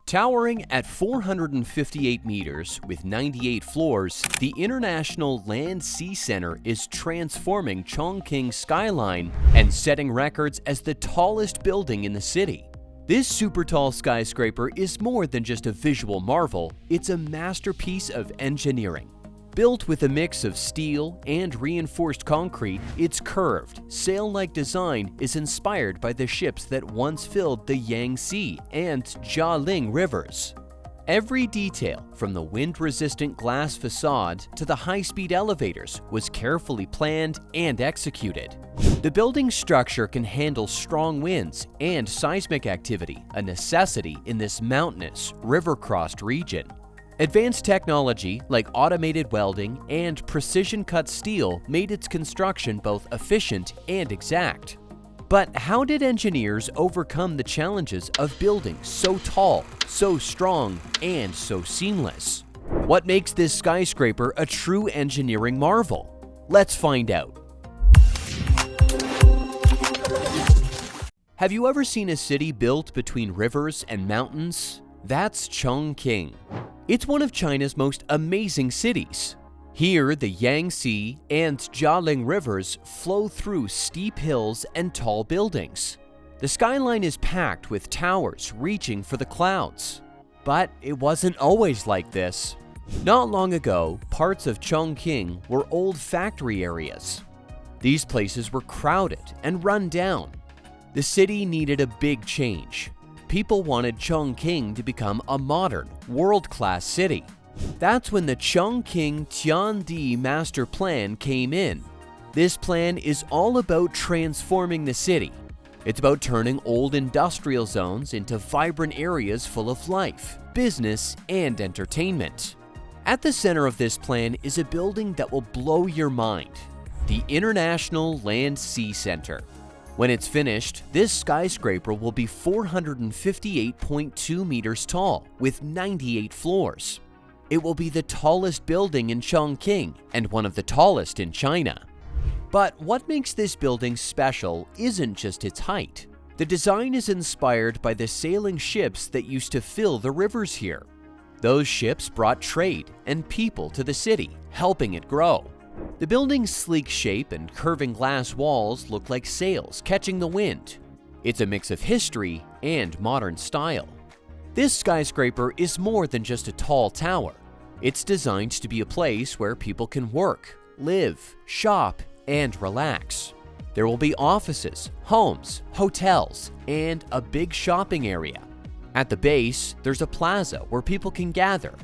Towering at 458 meters with 98 floors, the International Land-Sea Center is transforming Chongqing Skyline and setting records as the tallest building in the city. This super tall skyscraper is more than just a visual marvel, it's a masterpiece of engineering. Built with a mix of steel and reinforced concrete, its curved, sail-like design is inspired by the ships that once filled the Yangtze and Jialing rivers. Every detail, from the wind-resistant glass facade to the high-speed elevators, was carefully planned and executed. The building's structure can handle strong winds and seismic activity, a necessity in this mountainous, river-crossed region. Advanced technology like automated welding and precision-cut steel made its construction both efficient and exact. But how did engineers overcome the challenges of building so tall, so strong, and so seamless? What makes this skyscraper a true engineering marvel? Let's find out. Have you ever seen a city built between rivers and mountains? That's Chongqing. It's one of China's most amazing cities. Here, the Yangtze and Jialing rivers flow through steep hills and tall buildings. The skyline is packed with towers reaching for the clouds. But it wasn't always like this. Not long ago, parts of Chongqing were old factory areas. These places were crowded and run down. The city needed a big change. People wanted Chongqing to become a modern, world-class city. That's when the Chongqing Tiandi Master Plan came in. This plan is all about transforming the city. It's about turning old industrial zones into vibrant areas full of life, business, and entertainment. At the center of this plan is a building that will blow your mind: the International Land-Sea Center. When it's finished, this skyscraper will be 458.2 meters tall with 98 floors. It will be the tallest building in Chongqing and one of the tallest in China. But what makes this building special isn't just its height. The design is inspired by the sailing ships that used to fill the rivers here. Those ships brought trade and people to the city, helping it grow. The building's sleek shape and curving glass walls look like sails catching the wind. It's a mix of history and modern style. This skyscraper is more than just a tall tower. It's designed to be a place where people can work, live, shop, and relax. There will be offices, homes, hotels, and a big shopping area. At the base, there's a plaza where people can gather.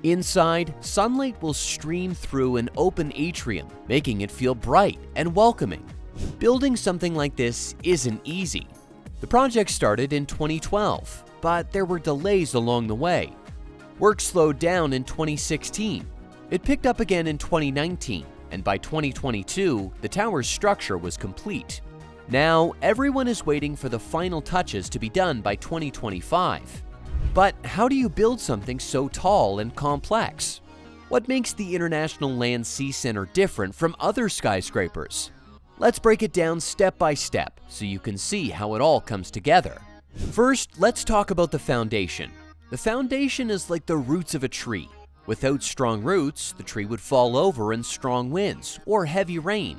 Inside, sunlight will stream through an open atrium, making it feel bright and welcoming. Building something like this isn't easy. The project started in 2012, but there were delays along the way. Work slowed down in 2016. It picked up again in 2019, and by 2022, the tower's structure was complete. Now, everyone is waiting for the final touches to be done by 2025. But how do you build something so tall and complex? What makes the International Land-Sea Center different from other skyscrapers? Let's break it down step by step so you can see how it all comes together. First, let's talk about the foundation. The foundation is like the roots of a tree. Without strong roots, the tree would fall over in strong winds or heavy rain.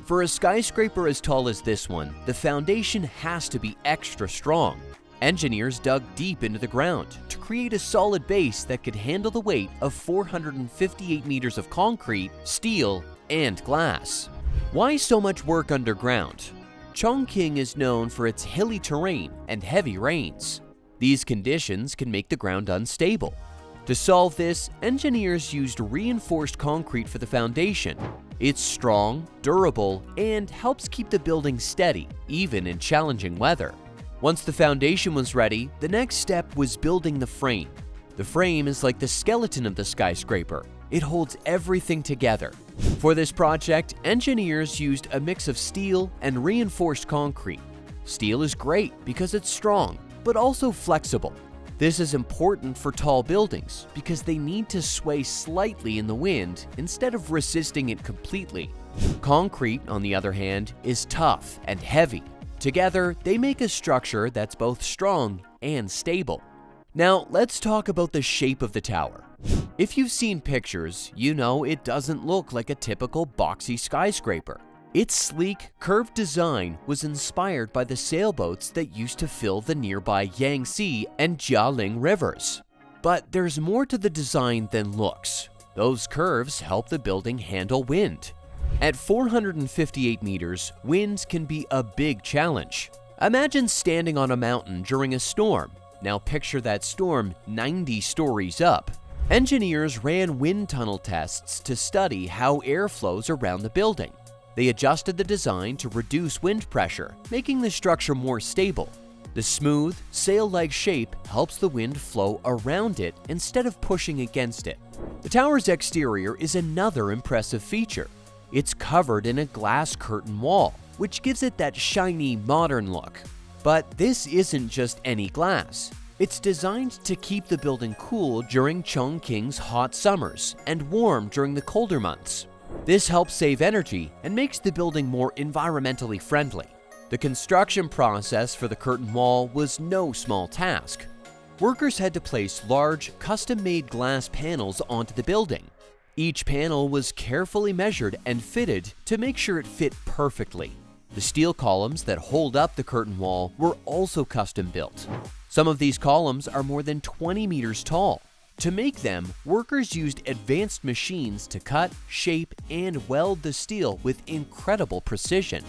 For a skyscraper as tall as this one, the foundation has to be extra strong. Engineers dug deep into the ground to create a solid base that could handle the weight of 458 meters of concrete, steel, and glass. Why so much work underground? Chongqing is known for its hilly terrain and heavy rains. These conditions can make the ground unstable. To solve this, engineers used reinforced concrete for the foundation. It's strong, durable, and helps keep the building steady, even in challenging weather. Once the foundation was ready, the next step was building the frame. The frame is like the skeleton of the skyscraper. It holds everything together. For this project, engineers used a mix of steel and reinforced concrete. Steel is great because it's strong, but also flexible. This is important for tall buildings because they need to sway slightly in the wind instead of resisting it completely. Concrete, on the other hand, is tough and heavy. Together, they make a structure that's both strong and stable. Now, let's talk about the shape of the tower. If you've seen pictures, you know it doesn't look like a typical boxy skyscraper. Its sleek, curved design was inspired by the sailboats that used to fill the nearby Yangtze and Jialing rivers. But there's more to the design than looks. Those curves help the building handle wind. At 458 meters, wind can be a big challenge. Imagine standing on a mountain during a storm. Now picture that storm 90 stories up. Engineers ran wind tunnel tests to study how air flows around the building. They adjusted the design to reduce wind pressure, making the structure more stable. The smooth, sail-like shape helps the wind flow around it instead of pushing against it. The tower's exterior is another impressive feature. It's covered in a glass curtain wall, which gives it that shiny, modern look. But this isn't just any glass. It's designed to keep the building cool during Chongqing's hot summers and warm during the colder months. This helps save energy and makes the building more environmentally friendly. The construction process for the curtain wall was no small task. Workers had to place large, custom-made glass panels onto the building. Each panel was carefully measured and fitted to make sure it fit perfectly. The steel columns that hold up the curtain wall were also custom built. Some of these columns are more than 20 meters tall. To make them, workers used advanced machines to cut, shape, and weld the steel with incredible precision.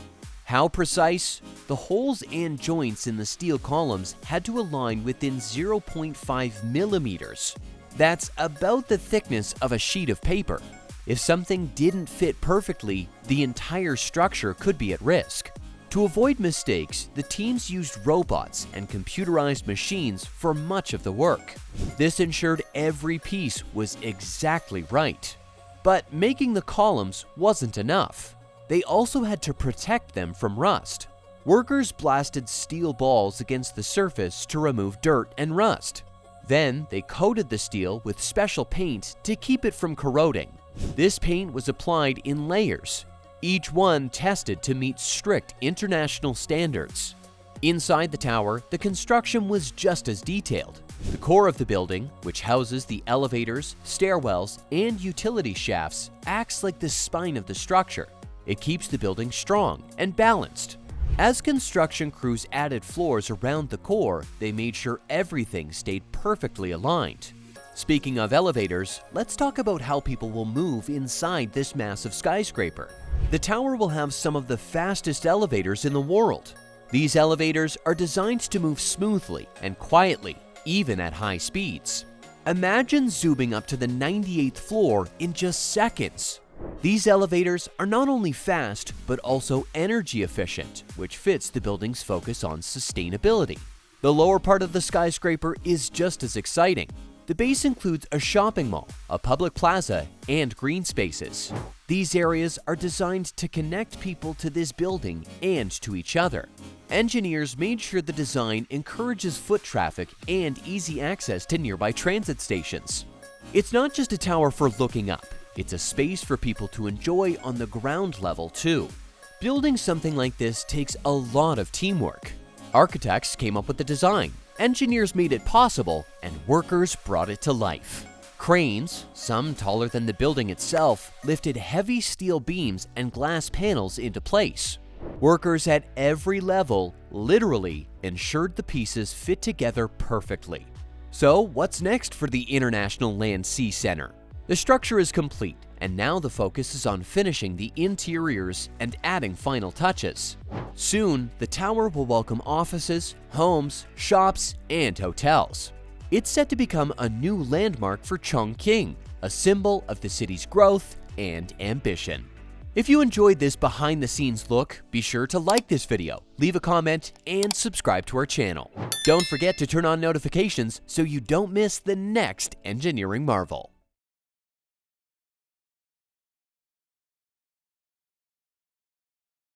How precise? The holes and joints in the steel columns had to align within 0.5 millimeters. That's about the thickness of a sheet of paper. If something didn't fit perfectly, the entire structure could be at risk. To avoid mistakes, the teams used robots and computerized machines for much of the work. This ensured every piece was exactly right. But making the columns wasn't enough. They also had to protect them from rust. Workers blasted steel balls against the surface to remove dirt and rust. Then they coated the steel with special paint to keep it from corroding. This paint was applied in layers, each one tested to meet strict international standards. Inside the tower, the construction was just as detailed. The core of the building, which houses the elevators, stairwells, and utility shafts, acts like the spine of the structure. It keeps the building strong and balanced. As construction crews added floors around the core, they made sure everything stayed perfectly aligned. Speaking of elevators, let's talk about how people will move inside this massive skyscraper. The tower will have some of the fastest elevators in the world. These elevators are designed to move smoothly and quietly, even at high speeds. Imagine zooming up to the 98th floor in just seconds. These elevators are not only fast, but also energy efficient, which fits the building's focus on sustainability. The lower part of the skyscraper is just as exciting. The base includes a shopping mall, a public plaza, and green spaces. These areas are designed to connect people to this building and to each other. Engineers made sure the design encourages foot traffic and easy access to nearby transit stations. It's not just a tower for looking up. It's a space for people to enjoy on the ground level too. Building something like this takes a lot of teamwork. Architects came up with the design, engineers made it possible, and workers brought it to life. Cranes, some taller than the building itself, lifted heavy steel beams and glass panels into place. Workers at every level literally ensured the pieces fit together perfectly. So what's next for the International Land Sea Center? The structure is complete, and now the focus is on finishing the interiors and adding final touches. Soon, the tower will welcome offices, homes, shops, and hotels. It's set to become a new landmark for Chongqing, a symbol of the city's growth and ambition. If you enjoyed this behind-the-scenes look, be sure to like this video, leave a comment, and subscribe to our channel. Don't forget to turn on notifications so you don't miss the next engineering marvel.